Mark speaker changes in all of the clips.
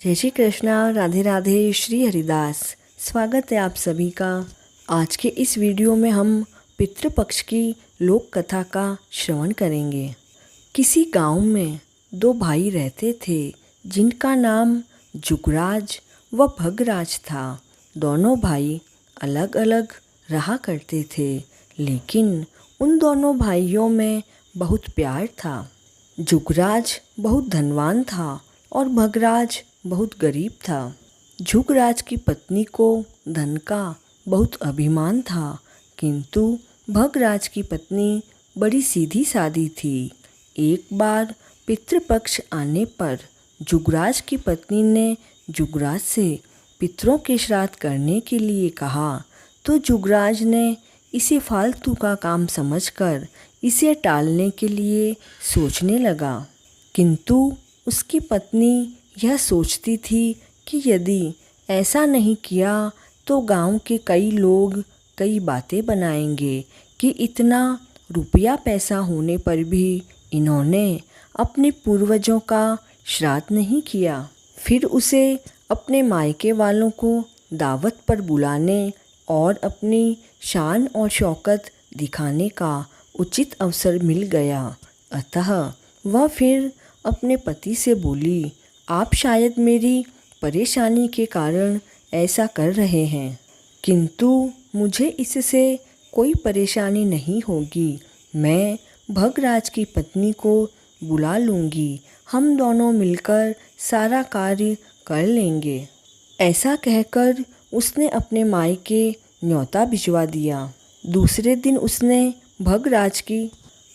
Speaker 1: जय श्री कृष्णा, राधे राधे, श्री हरिदास। स्वागत है आप सभी का। आज के इस वीडियो में हम पितृपक्ष की लोक कथा का श्रवण करेंगे। किसी गांव में दो भाई रहते थे जिनका नाम जुगराज व भगराज था। दोनों भाई अलग अलग रहा करते थे, लेकिन उन दोनों भाइयों में बहुत प्यार था। जुगराज बहुत धनवान था और भगराज बहुत गरीब था। जुगराज की पत्नी को धन का बहुत अभिमान था, किंतु भगराज की पत्नी बड़ी सीधी सादी थी। एक बार पितृपक्ष आने पर जुगराज की पत्नी ने जुगराज से पितरों के श्राद्ध करने के लिए कहा, तो जुगराज ने इसे फालतू का काम समझकर इसे टालने के लिए सोचने लगा। किंतु उसकी पत्नी यह सोचती थी कि यदि ऐसा नहीं किया तो गांव के कई लोग कई बातें बनाएंगे कि इतना रुपया पैसा होने पर भी इन्होंने अपने पूर्वजों का श्राद्ध नहीं किया। फिर उसे अपने मायके वालों को दावत पर बुलाने और अपनी शान और शौकत दिखाने का उचित अवसर मिल गया। अतः वह फिर अपने पति से बोली, आप शायद मेरी परेशानी के कारण ऐसा कर रहे हैं, किंतु मुझे इससे कोई परेशानी नहीं होगी। मैं भगराज की पत्नी को बुला लूँगी, हम दोनों मिलकर सारा कार्य कर लेंगे। ऐसा कहकर उसने अपने मायके न्योता भिजवा दिया। दूसरे दिन उसने भगराज की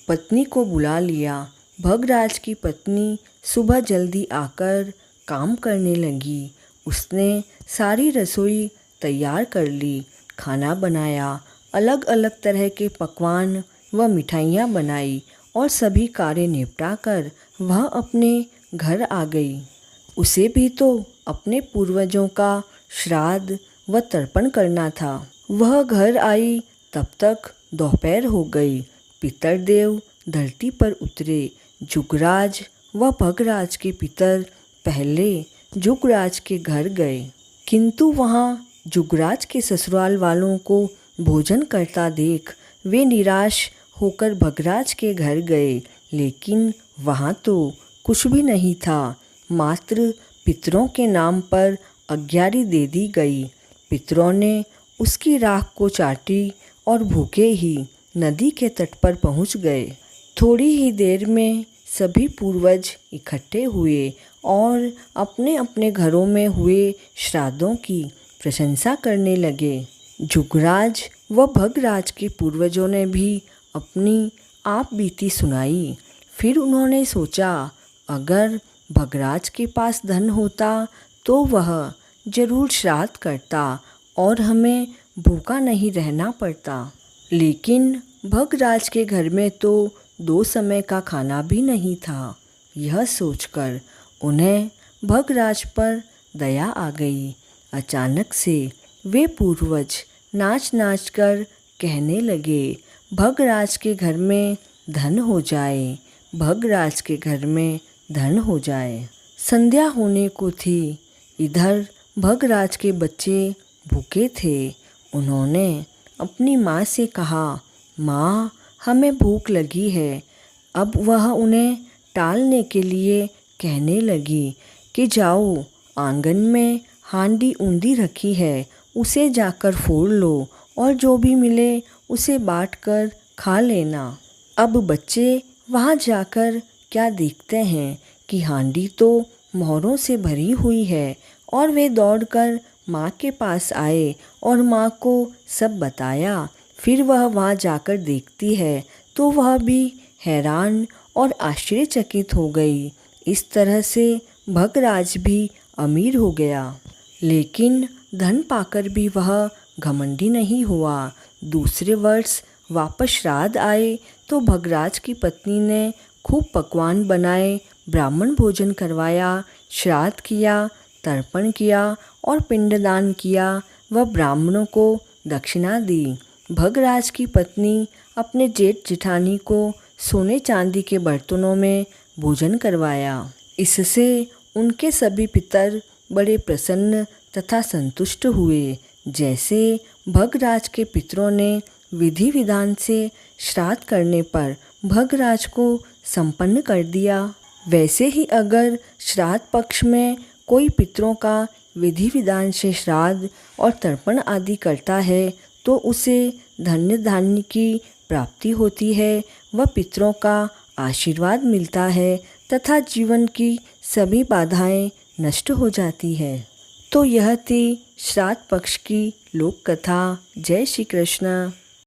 Speaker 1: पत्नी को बुला लिया। भगराज की पत्नी सुबह जल्दी आकर काम करने लगी। उसने सारी रसोई तैयार कर ली, खाना बनाया, अलग अलग तरह के पकवान व मिठाइयाँ बनाई और सभी कार्य निपटा कर वह अपने घर आ गई। उसे भी तो अपने पूर्वजों का श्राद्ध व तर्पण करना था। वह घर आई तब तक दोपहर हो गई। पितरदेव धरती पर उतरे। जुगराज व भगराज के पितर पहले जुगराज के घर गए, किंतु वहाँ जुगराज के ससुराल वालों को भोजन करता देख वे निराश होकर भगराज के घर गए, लेकिन वहाँ तो कुछ भी नहीं था। मात्र पितरों के नाम पर अग्यारी दे दी गई। पितरों ने उसकी राख को चाटी और भूखे ही नदी के तट पर पहुँच गए। थोड़ी ही देर में सभी पूर्वज इकट्ठे हुए और अपने अपने घरों में हुए श्राद्धों की प्रशंसा करने लगे। जुगराज व भगराज के पूर्वजों ने भी अपनी आप बीती सुनाई। फिर उन्होंने सोचा, अगर भगराज के पास धन होता तो वह जरूर श्राद्ध करता और हमें भूखा नहीं रहना पड़ता। लेकिन भगराज के घर में तो 2 समय का खाना भी नहीं था। यह सोचकर उन्हें भगराज पर दया आ गई। अचानक से वे पूर्वज नाच नाच कर कहने लगे, भगराज के घर में धन हो जाए, भगराज के घर में धन हो जाए। संध्या होने को थी। इधर भगराज के बच्चे भूखे थे। उन्होंने अपनी माँ से कहा, माँ, हमें भूख लगी है। अब वह उन्हें टालने के लिए कहने लगी कि जाओ, आंगन में हांडी ऊंधी रखी है, उसे जाकर फोड़ लो और जो भी मिले उसे बांटकर खा लेना। अब बच्चे वहाँ जाकर क्या देखते हैं कि हांडी तो मोहरों से भरी हुई है और वे दौड़कर माँ के पास आए और माँ को सब बताया। फिर वह वहाँ जाकर देखती है तो वह भी हैरान और आश्चर्यचकित हो गई। इस तरह से भगराज भी अमीर हो गया, लेकिन धन पाकर भी वह घमंडी नहीं हुआ। दूसरे वर्ष वापस श्राद्ध आए तो भगराज की पत्नी ने खूब पकवान बनाए, ब्राह्मण भोजन करवाया, श्राद्ध किया, तर्पण किया और पिंडदान किया व ब्राह्मणों को दक्षिणा दी। भगराज की पत्नी अपने जेठ जेठानी को सोने चांदी के बर्तनों में भोजन करवाया। इससे उनके सभी पितर बड़े प्रसन्न तथा संतुष्ट हुए। जैसे भगराज के पितरों ने विधि विधान से श्राद्ध करने पर भगराज को संपन्न कर दिया, वैसे ही अगर श्राद्ध पक्ष में कोई पितरों का विधि विधान से श्राद्ध और तर्पण आदि करता है तो उसे धन्य धान्य की प्राप्ति होती है, वह पितरों का आशीर्वाद मिलता है तथा जीवन की सभी बाधाएं नष्ट हो जाती है। तो यह थी श्राद्ध पक्ष की लोक कथा। जय श्री कृष्ण।